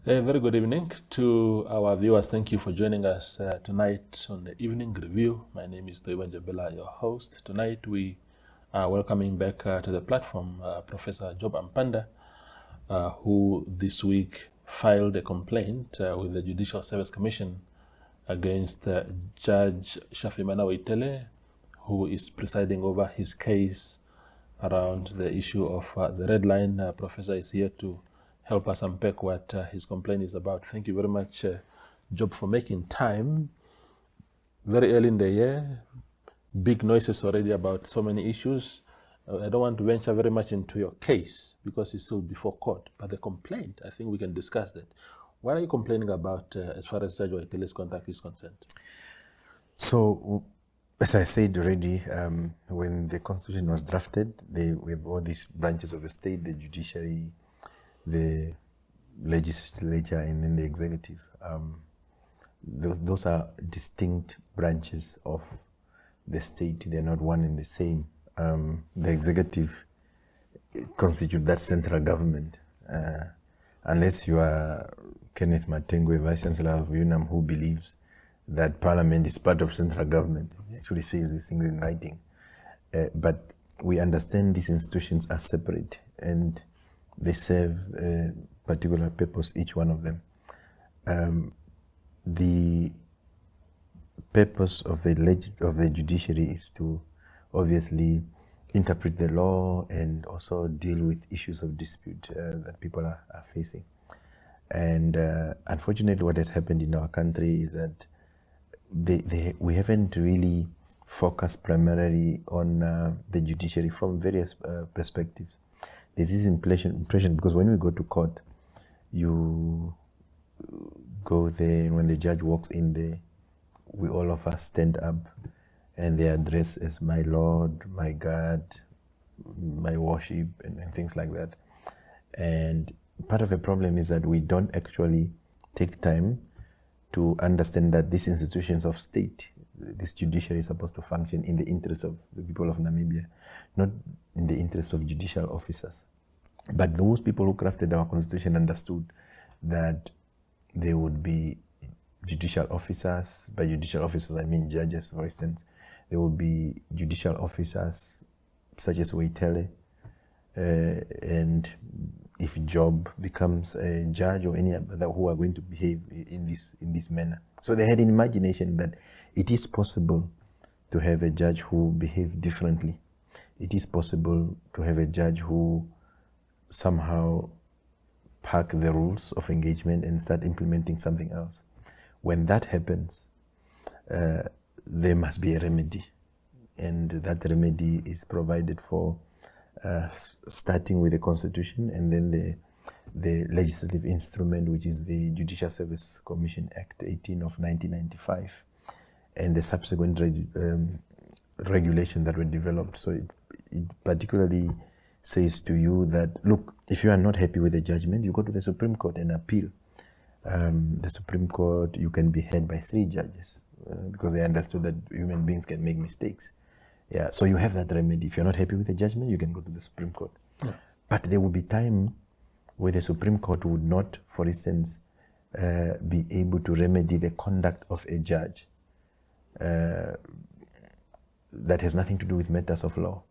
A very good evening to our viewers. Thank you for joining us tonight on the Evening Review. My name is Toiba Jabela, your host. Tonight we are welcoming back to the platform Professor Job Amupanda, who this week filed a complaint with the Judicial Service Commission against Judge Shafimana Ueitele, who is presiding over his case around the issue of the red line. Professor is here to help us unpack what his complaint is about. Thank you very much, Job, for making time. Very early in the year, big noises already about so many issues. I don't want to venture very much into your case because it's still before court, but the complaint, I think we can discuss that. What are you complaining about as far as Judge Ueitele's conduct is concerned? So, as I said already, when the Constitution was drafted, we have all these branches of the state, the judiciary, the legislature, and then the executive. Those are distinct branches of the state. They're not one and the same. The executive constitutes that central government. Unless you are Kenneth Matengwe, Vice Chancellor of UNAM, who believes that Parliament is part of central government. He actually says these things in writing. But we understand these institutions are separate and they serve a particular purpose, each one of them. The purpose of the judiciary is to obviously interpret the law and also deal with issues of dispute that people are facing. And unfortunately, what has happened in our country is that we haven't really focused primarily on the judiciary from various perspectives. There's this impression because when we go to court, you go there, and when the judge walks in there, we all of us stand up and they address as my Lord, my God, my worship, and things like that. And part of the problem is that we don't actually take time to understand that these institutions of state, this judiciary is supposed to function in the interest of the people of Namibia, not in the interest of judicial officers. But those people who crafted our constitution understood that there would be judicial officers. By judicial officers, I mean judges, for instance. There will be judicial officers such as Ueitele, and if Job becomes a judge or any other who are going to behave in this manner. So they had an imagination that it is possible to have a judge who behave differently. It is possible to have a judge who somehow park the rules of engagement and start implementing something else. When that happens, there must be a remedy. And that remedy is provided for starting with the Constitution and then the legislative instrument, which is the Judicial Service Commission Act 18 of 1995, and the subsequent regulations that were developed. So it particularly says to you that, look, if you are not happy with the judgment, you go to the Supreme Court and appeal. The Supreme Court, you can be heard by 3 judges because they understood that human beings can make mistakes. Yeah, so you have that remedy. If you're not happy with the judgment, you can go to the Supreme Court. Yeah. But there will be time where the Supreme Court would not, for instance, be able to remedy the conduct of a judge that has nothing to do with matters of law.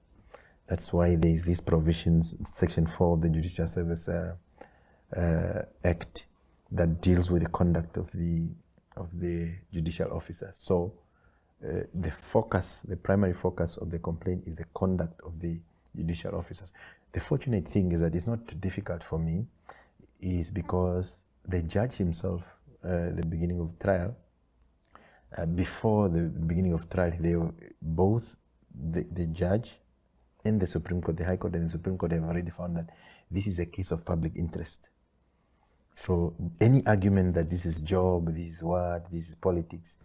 That's why there is these provisions, Section 4 of the Judicial Service Act, that deals with the conduct of the judicial officers. So the primary focus of the complaint is the conduct of the judicial officers. The fortunate thing is that it's not difficult for me, is because the judge himself, the beginning of trial, before the beginning of trial, both the judge and the Supreme Court, the High Court and the Supreme Court have already found that this is a case of public interest. So any argument that this is job, this is what, this is politics,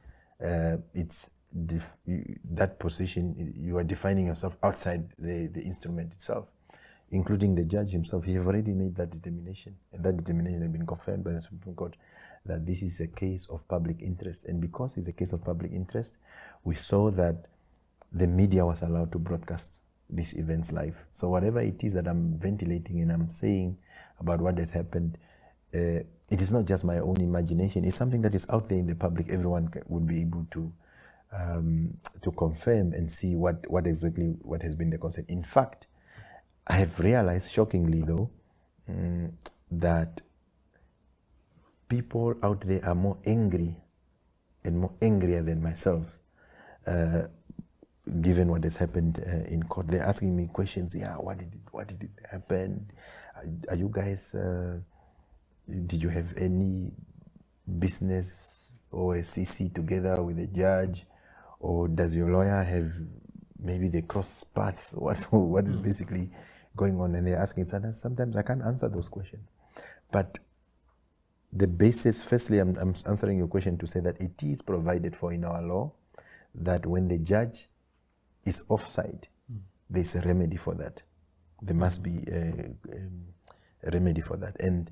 it's that position, you are defining yourself outside the instrument itself, including the judge himself. He have already made that determination, and that determination has been confirmed by the Supreme Court that this is a case of public interest. And because it's a case of public interest, we saw that the media was allowed to broadcast these events live. So whatever it is that I'm ventilating and I'm saying about what has happened, it is not just my own imagination. It's something that is out there in the public. Everyone would be able to confirm and see what has been the concern. In fact, I have realized, shockingly though, that people out there are more angry and more angrier than myself, given what has happened in court. They're asking me questions. Yeah, what did it happen? Are you guys? Did you have any business or a CC together with a judge, or does your lawyer have, maybe they cross paths? What is basically going on? And they're asking. Sometimes I can't answer those questions, but the basis, firstly, I'm answering your question to say that it is provided for in our law that when the judge is offside, there's a remedy for that. There must be a remedy for that. And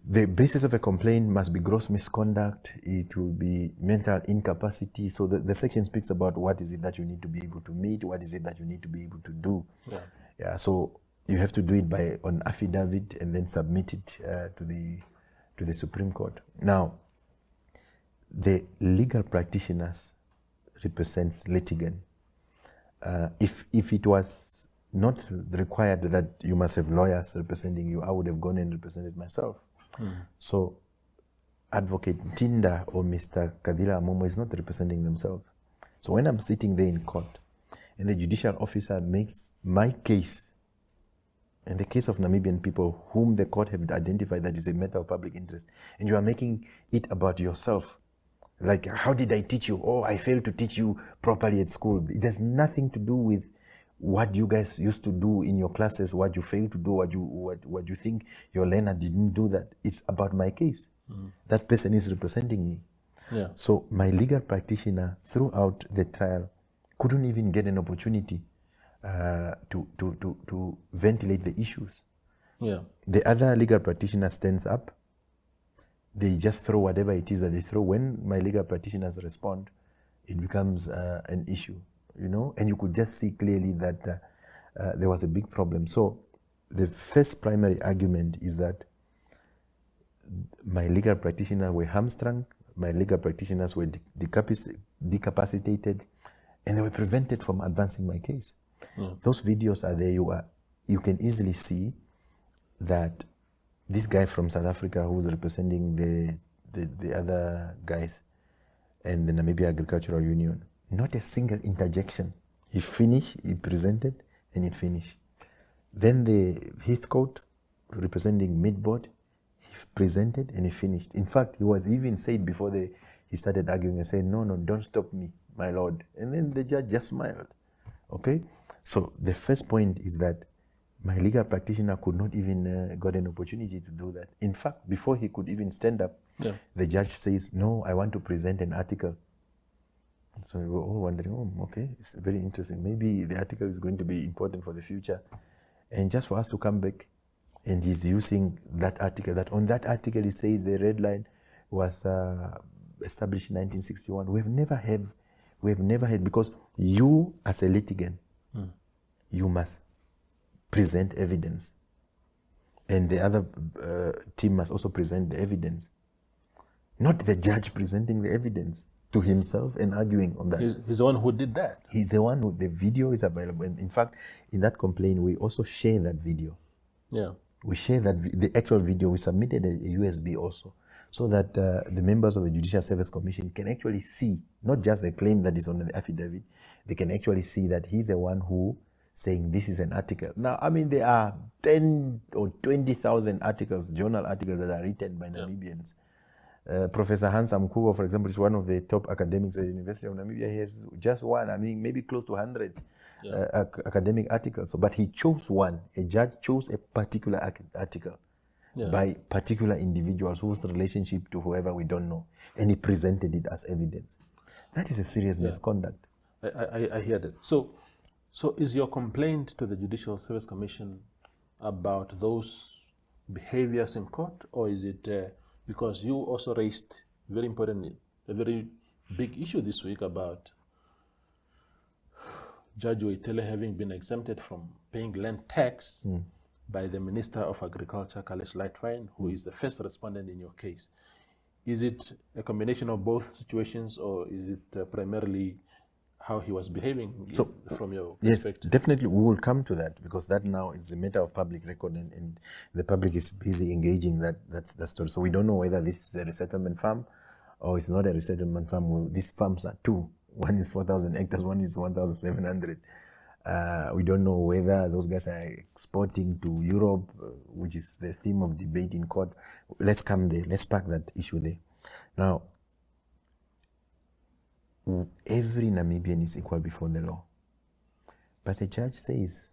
the basis of a complaint must be gross misconduct. It will be mental incapacity. So the section speaks about what is it that you need to be able to meet, what is it that you need to be able to do. Yeah. So you have to do it by on affidavit and then submit it to the Supreme Court. Now, the legal practitioners represents litigant. If it was not required that you must have lawyers representing you, I would have gone and represented myself. So Advocate Tinda or Mr. Kadila Amomo is not representing themselves. So when I'm sitting there in court and the judicial officer makes my case and the case of Namibian people whom the court have identified that is a matter of public interest, and you are making it about yourself, like, how did I teach you? Oh, I failed to teach you properly at school. It has nothing to do with what you guys used to do in your classes, what you failed to do, what you think your learner didn't do that. It's about my case. That person is representing me. Yeah. So my legal practitioner throughout the trial couldn't even get an opportunity to ventilate the issues. Yeah. The other legal practitioner stands up. They just throw whatever it is that they throw. When my legal practitioners respond, it becomes an issue, and you could just see clearly that there was a big problem. So the first primary argument is that my legal practitioners were hamstrung, my legal practitioners were decapacitated, and they were prevented from advancing my case. Those videos are there. You can easily see that this guy from South Africa who's representing the other guys and the Namibia Agricultural Union, not a single interjection. He finished, he presented, and he finished. Then the Heathcote, representing Midboard, he presented and he finished. In fact, he was even said before he started arguing and said, no, don't stop me, my lord. And then the judge just smiled. Okay? So the first point is that my legal practitioner could not even got an opportunity to do that. In fact, before he could even stand up, the judge says, no, I want to present an article. So we were all wondering, okay, it's very interesting. Maybe the article is going to be important for the future. And just for us to come back, and he's using that article, that on that article he says the red line was established in 1961. We have never had, because you as a litigant, you must present evidence. And the other team must also present the evidence. Not the judge presenting the evidence to himself and arguing on that. He's the one who did that. He's the one who, the video is available. And in fact, in that complaint, we also share that video. Yeah. We share that, the actual video. We submitted a USB also, so that the members of the Judicial Service Commission can actually see, not just the claim that is on the affidavit, they can actually see that he's the one who saying this is an article. Now, I mean, there are 10 or 20,000 articles, journal articles that are written by Namibians. Professor Hans Amkugo, for example, is one of the top academics at the University of Namibia. He has just one, maybe close to 100 academic articles. So, but he chose one. A judge chose a particular article by particular individuals whose relationship to whoever we don't know. And he presented it as evidence. That is a serious misconduct. I hear that. So is your complaint to the Judicial Service Commission about those behaviors in court, or is it because you also raised, very importantly, a very big issue this week about Judge Ueitele having been exempted from paying land tax by the Minister of Agriculture, Kalesh Lightfine, who is the first respondent in your case. Is it a combination of both situations, or is it primarily how he was behaving from your perspective? Yes, definitely we will come to that, because that now is a matter of public record, and the public is busy engaging that story. So we don't know whether this is a resettlement farm or it's not a resettlement farm. These farms are two. One is 4,000 hectares, one is 1,700. We don't know whether those guys are exporting to Europe, which is the theme of debate in court. Let's come there. Let's park that issue there. Now, every Namibian is equal before the law. But the judge says,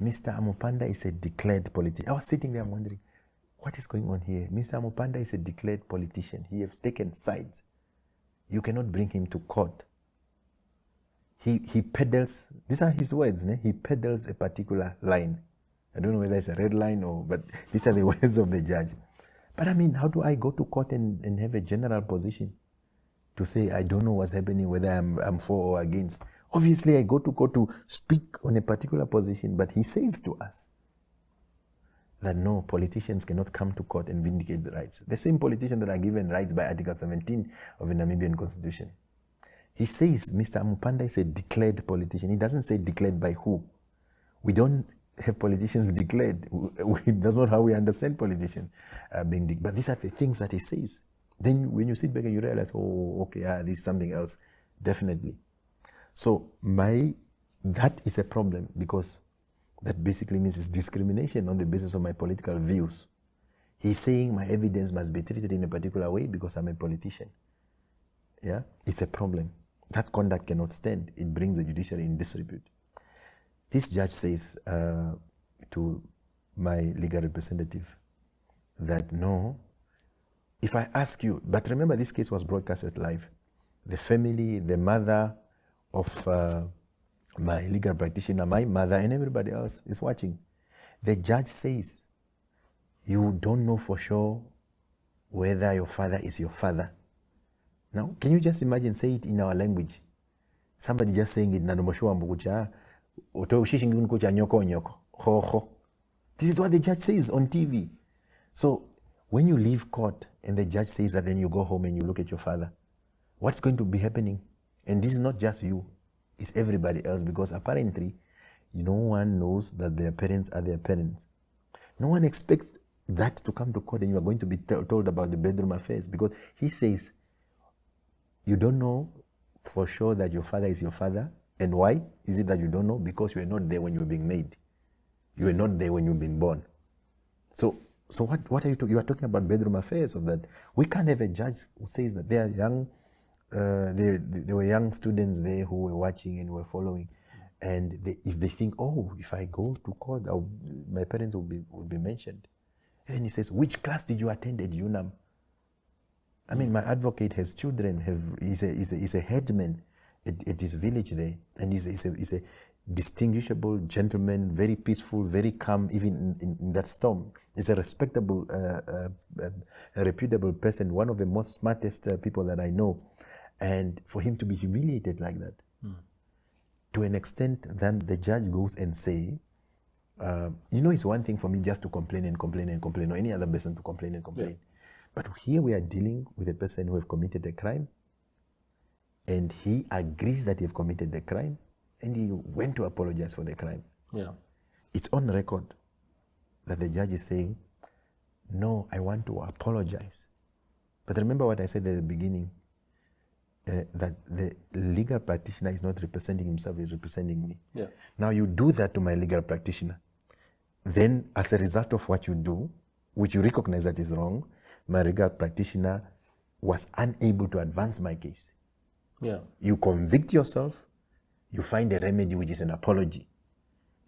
Mr. Amupanda is a declared politician. I was sitting there wondering, what is going on here? Mr. Amupanda is a declared politician. He has taken sides. You cannot bring him to court. He peddles, these are his words, he peddles a particular line. I don't know whether it's a red line but these are the words of the judge. But I mean, how do I go to court and have a general position to say, I don't know what's happening, whether I'm for or against? Obviously, I go to court to speak on a particular position, but he says to us that no, politicians cannot come to court and vindicate the rights. The same politicians that are given rights by Article 17 of the Namibian Constitution. He says Mr. Amupanda is a declared politician. He doesn't say declared by who. We don't have politicians declared. That's not how we understand politicians being declared. But these are the things that he says. Then when you sit back and you realize, oh, okay, this is something else. Definitely. So that is a problem, because that basically means it's discrimination on the basis of my political views. He's saying my evidence must be treated in a particular way because I'm a politician. Yeah, it's a problem. That conduct cannot stand. It brings the judiciary in disrepute. This judge says to my legal representative that no, if I ask you, but remember this case was broadcasted live. The family, the mother of my legal practitioner, my mother, and everybody else is watching. The judge says, you don't know for sure whether your father is your father. Now, can you just imagine, say it in our language? Somebody just saying it, this is what the judge says on TV. So, when you leave court and the judge says that, then you go home and you look at your father, what's going to be happening? And this is not just you, it's everybody else, because apparently, no one knows that their parents are their parents. No one expects that to come to court and you are going to be told about the bedroom affairs, because he says, you don't know for sure that your father is your father. And why is it that you don't know? Because you were not there when you were being made. You were not there when you've been born. So what are you talking? You are talking about bedroom affairs of that. We can't have a judge who says that they are young. There were young students there who were watching and were following, and if they think, oh, if I go to court, my parents will be mentioned. And then he says, which class did you attend at UNAM? I mean, my advocate has children. He's a headman at his village there, and he's a distinguishable gentleman, very peaceful, very calm, even in that storm. He's a respectable, a reputable person, one of the most smartest people that I know. And for him to be humiliated like that, to an extent, then the judge goes and say, it's one thing for me just to complain and complain and complain, or any other person to complain and complain. Yeah. But here we are dealing with a person who has committed a crime, and he agrees that he has committed the crime, and he went to apologize for the crime. Yeah. It's on record that the judge is saying, no, I want to apologize. But remember what I said at the beginning, that the legal practitioner is not representing himself, he's representing me. Yeah. Now you do that to my legal practitioner. Then as a result of what you do, which you recognize that is wrong, my legal practitioner was unable to advance my case. Yeah. You convict yourself, you find a remedy which is an apology.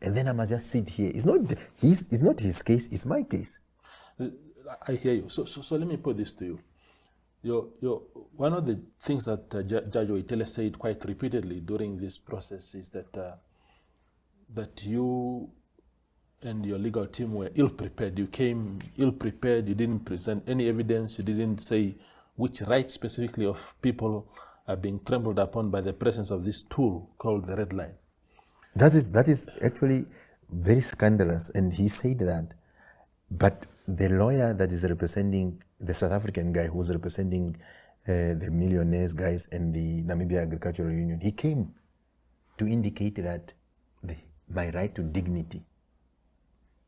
And then I must just sit here. It's not his case, it's my case. I hear you. So let me put this to you. One of the things that Judge Ueitele said quite repeatedly during this process is that you and your legal team were ill-prepared. You came ill-prepared, you didn't present any evidence, you didn't say which rights specifically of people are being trampled upon by the presence of this tool called the red line. That is actually very scandalous. And he said that, but the lawyer that is representing the South African guy who's representing the millionaires guys and the Namibia Agricultural Union, he came to indicate that my right to dignity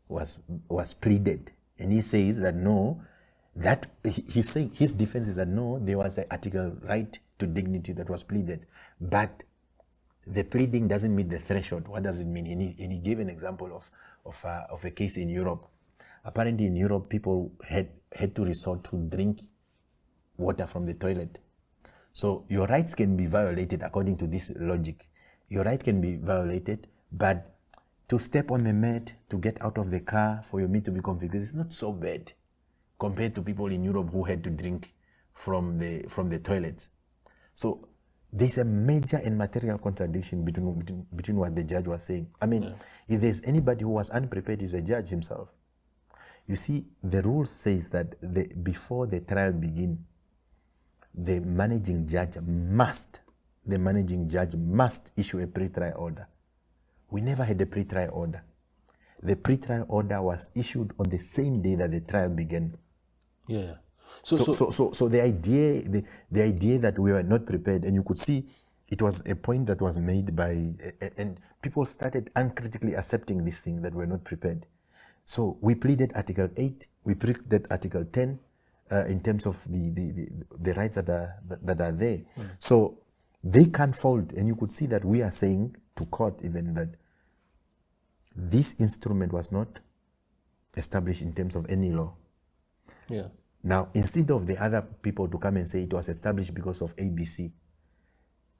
was pleaded. And he says that no, that he's saying his defense is that no, there was the article right to dignity that was pleaded, but the pleading doesn't meet the threshold. What does it mean? And he gave an example of a case in Europe. Apparently in Europe, people had to resort to drink water from the toilet. So your rights can be violated according to this logic. Your right can be violated, but to step on the mat, to get out of the car for your meat to be convicted is not so bad compared to people in Europe who had to drink from the toilets. So there's a major and material contradiction between what the judge was saying. I mean, if there's anybody who was unprepared, is the judge himself. You see, the rule says that before the trial begins, the managing judge must issue a pre-trial order. We never had a pre-trial order. The pre-trial order was issued on the same day that the trial began. Yeah. So the idea that we were not prepared, and you could see it was a point that was made by, and people started uncritically accepting this thing that we're not prepared. So we pleaded Article 8, we pleaded Article 10 in terms of the rights that are there. So they can't fault, and you could see that we are saying to court even that this instrument was not established in terms of any law. Yeah. Now, instead of the other people to come and say it was established because of ABC,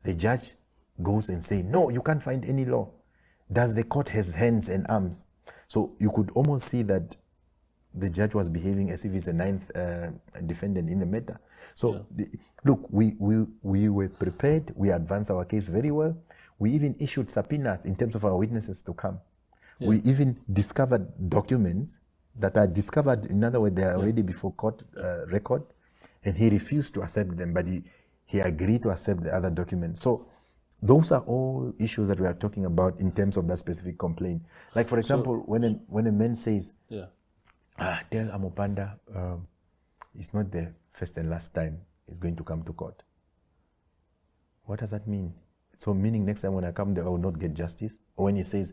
the judge goes and say, no, you can't find any law. Does the court has hands and arms? So you could almost see that the judge was behaving as if he's the ninth defendant in the matter. So look, we were prepared. We advanced our case very well. We even issued subpoenas in terms of our witnesses to come. Yeah. We even discovered documents that are discovered, in other words, they are already before court record, and he refused to accept them, but he agreed to accept the other documents. So those are all issues that we are talking about in terms of that specific complaint. Like, for example, when a man says, tell Amupanda, it's not the first and last time he's going to come to court. What does that mean? So meaning next time when I come there, I will not get justice? Or when he says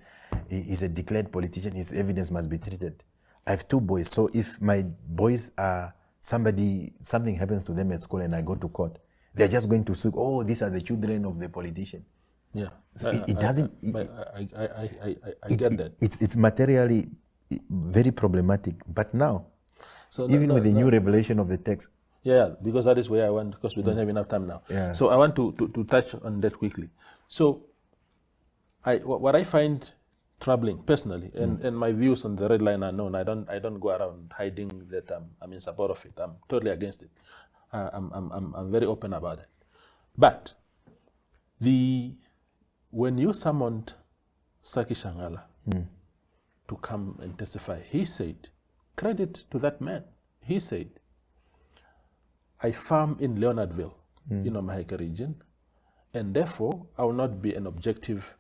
he's a declared politician, his evidence must be treated. I have 2 boys, so if my boys are something happens to them at school and I go to court, they're just going to say, oh, these are the children of the politician. Yeah. So it doesn't... I get that. It's materially very problematic. But now, with the new revelation of the text... Yeah, because that is where I want, because we don't have enough time now. Yeah. So I want to touch on that quickly. So what I find troubling personally, and my views on the red line are known. I don't go around hiding that I'm in support of it. I'm totally against it. I'm very open about it. But when you summoned Saki Shangala to come and testify, he said, credit to that man, he said, I farm in Leonardville, in the Maheka region, and therefore I will not be an objective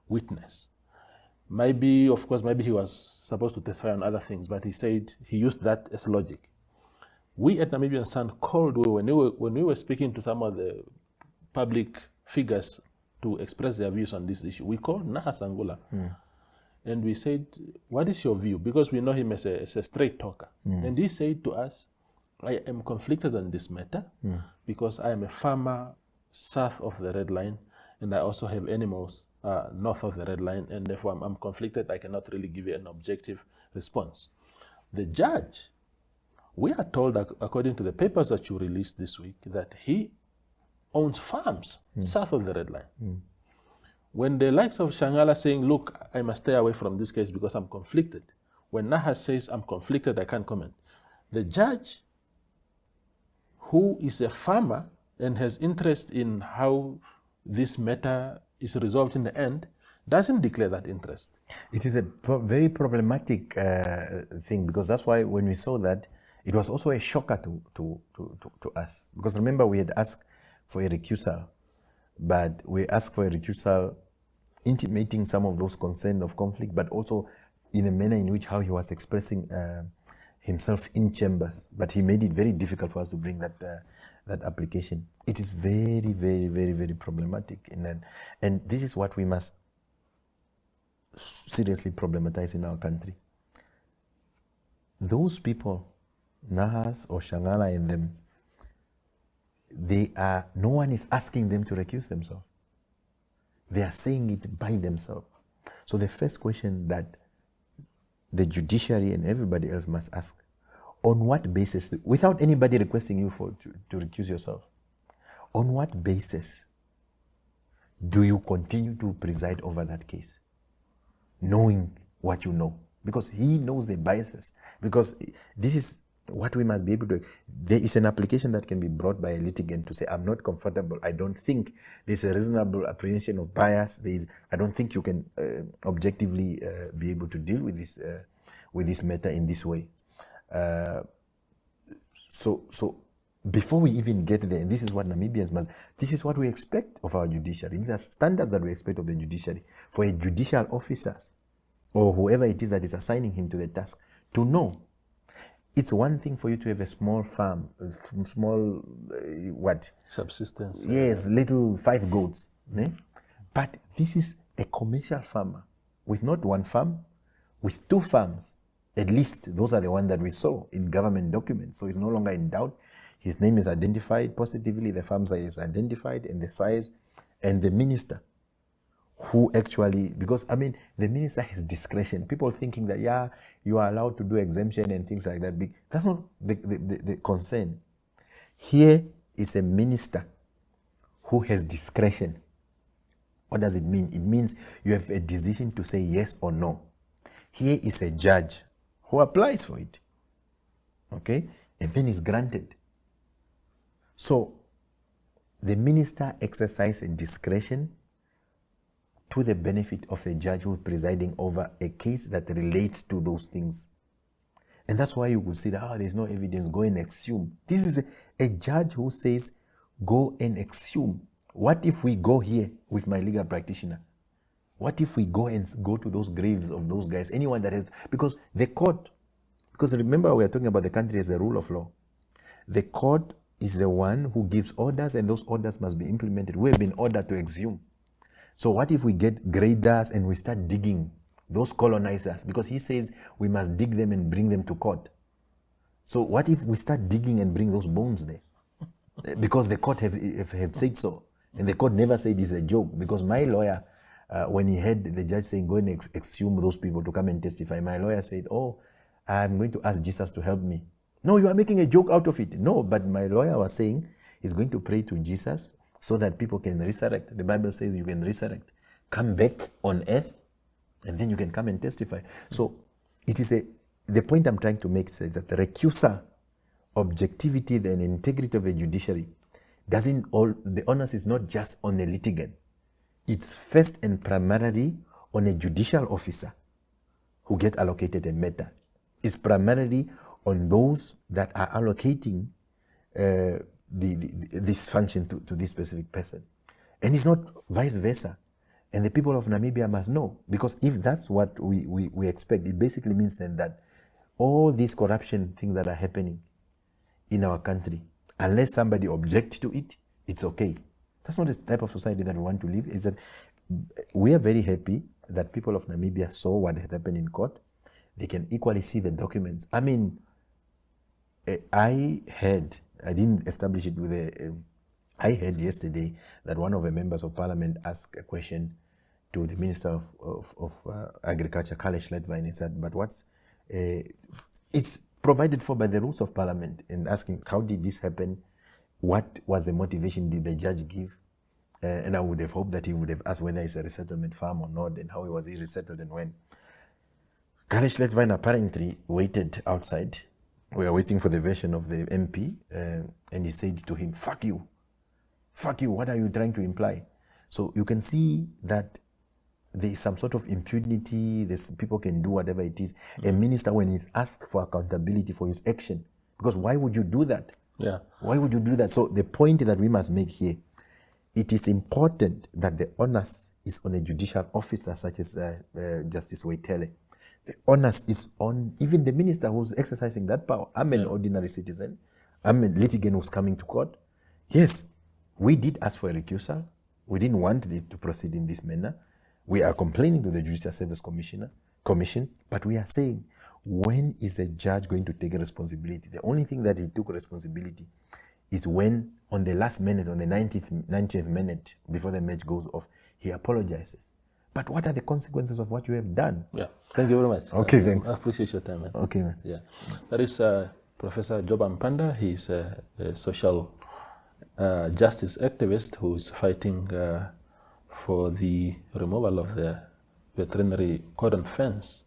witness. Maybe, of course, maybe he was supposed to testify on other things, but he said he used that as logic. We at Namibian Sun called, when we were speaking to some of the public figures to express their views on this issue, we called Naha Sangula and we said, what is your view? Because we know him as a straight talker. And he said to us, I am conflicted on this matter because I am a farmer south of the red line and I also have animals north of the red line, and therefore I'm conflicted. I cannot really give you an objective response. The judge, we are told that according to the papers that you released this week, that he owns farms south of the red line. When the likes of Shangala saying, look, I must stay away from this case because I'm conflicted. When Naha says I'm conflicted, I can't comment. The judge, who is a farmer and has interest in how this matter is resolved in the end, doesn't declare that interest. It is a very problematic thing, because that's why when we saw that, it was also a shocker to us. Because remember, we had asked for a recusal, but we asked for a recusal intimating some of those concerns of conflict, but also in a manner in which how he was expressing himself in chambers, but he made it very difficult for us to bring that application. It is very, very, very, very problematic, and this is what we must seriously problematize in our country. Those people, Nahas or Shangala and them, no one is asking them to recuse themselves. They are saying it by themselves. So the first question that the judiciary and everybody else must ask, on what basis, without anybody requesting you to recuse yourself, on what basis do you continue to preside over that case, knowing what you know? Because he knows the biases. Because this is what we must be able to. There is an application that can be brought by a litigant to say, I'm not comfortable. I don't think there's a reasonable apprehension of bias. I don't think you can objectively be able to deal with this matter in this way. So before we even get there, and this is what Namibians must, this is what we expect of our judiciary. These are standards that we expect of the judiciary. For a judicial officer or whoever it is that is assigning him to the task to know. It's one thing for you to have a small farm, subsistence. Yes, little 5 goats. But this is a commercial farmer with not one farm, with 2 farms. At least those are the ones that we saw in government documents. So it's no longer in doubt. His name is identified positively, the farm size is identified, and the size, and the minister who actually, because the minister has discretion. People thinking that, you are allowed to do exemption and things like that. That's not the concern. Here is a minister who has discretion. What does it mean? It means you have a decision to say yes or no. Here is a judge who applies for it. Okay? And then is granted. So, the minister exercises discretion to the benefit of a judge who is presiding over a case that relates to those things. And that's why you will see that, there's no evidence, go and exhume. This is a judge who says, go and exhume. What if we go here with my legal practitioner? What if we go to those graves of those guys? Anyone that has, because the court, because remember we are talking about the country as a rule of law. The court is the one who gives orders, and those orders must be implemented. We have been ordered to exhume. So what if we get graders and we start digging those colonizers? Because he says we must dig them and bring them to court. So what if we start digging and bring those bones there? Because the court have said so. And the court never said it's a joke. Because my lawyer, when he heard the judge saying, go and exhume those people to come and testify, my lawyer said, I'm going to ask Jesus to help me. No, you are making a joke out of it. No, but my lawyer was saying he's going to pray to Jesus so that people can resurrect. The Bible says you can resurrect. Come back on earth, and then you can come and testify. So it is the point I'm trying to make is that the recusal, objectivity, and integrity of a judiciary the onus is not just on a litigant. It's first and primarily on a judicial officer who get allocated a matter. It's primarily on those that are allocating this function to this specific person. And it's not vice versa. And the people of Namibia must know, because if that's what we expect, it basically means then that all these corruption things that are happening in our country, unless somebody objects to it, it's okay. That's not the type of society that we want to live. It's that we are very happy that people of Namibia saw what had happened in court. They can equally see the documents. I didn't establish it I heard yesterday that one of the members of parliament asked a question to the Minister of Agriculture, Karl Schlettwein, and said, but it's provided for by the rules of parliament, and asking, how did this happen? What was the motivation did the judge give? And I would have hoped that he would have asked whether it's a resettlement farm or not, and how was he resettled and when. Karl Schlettwein apparently waited outside. We are waiting for the version of the MP, and he said to him, fuck you, what are you trying to imply? So you can see that there is some sort of impunity, people can do whatever it is. A minister, when he's asked for accountability for his action, because why would you do that? Yeah. Why would you do that? So the point that we must make here, it is important that the onus is on a judicial officer such as Justice Ueitele The onus is on even the minister who's exercising that power. I'm an ordinary citizen. I'm a litigant who's coming to court. Yes, we did ask for a recusal. We didn't want it to proceed in this manner. We are complaining to the Judicial Service Commission, but we are saying, when is a judge going to take a responsibility? The only thing that he took responsibility is when, on the last minute, on the 90th minute, before the match goes off, he apologizes. But what are the consequences of what you have done? Yeah, thank you very much. Okay, thanks. I appreciate your time, man. Okay, man. Yeah, that is Professor Job Amupanda. He's a social justice activist who is fighting for the removal of the veterinary cordon fence,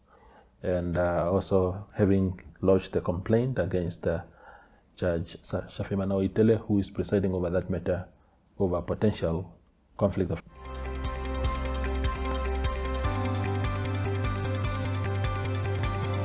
and also having lodged a complaint against Judge Shafimana Ueitele, who is presiding over that matter, over potential conflict of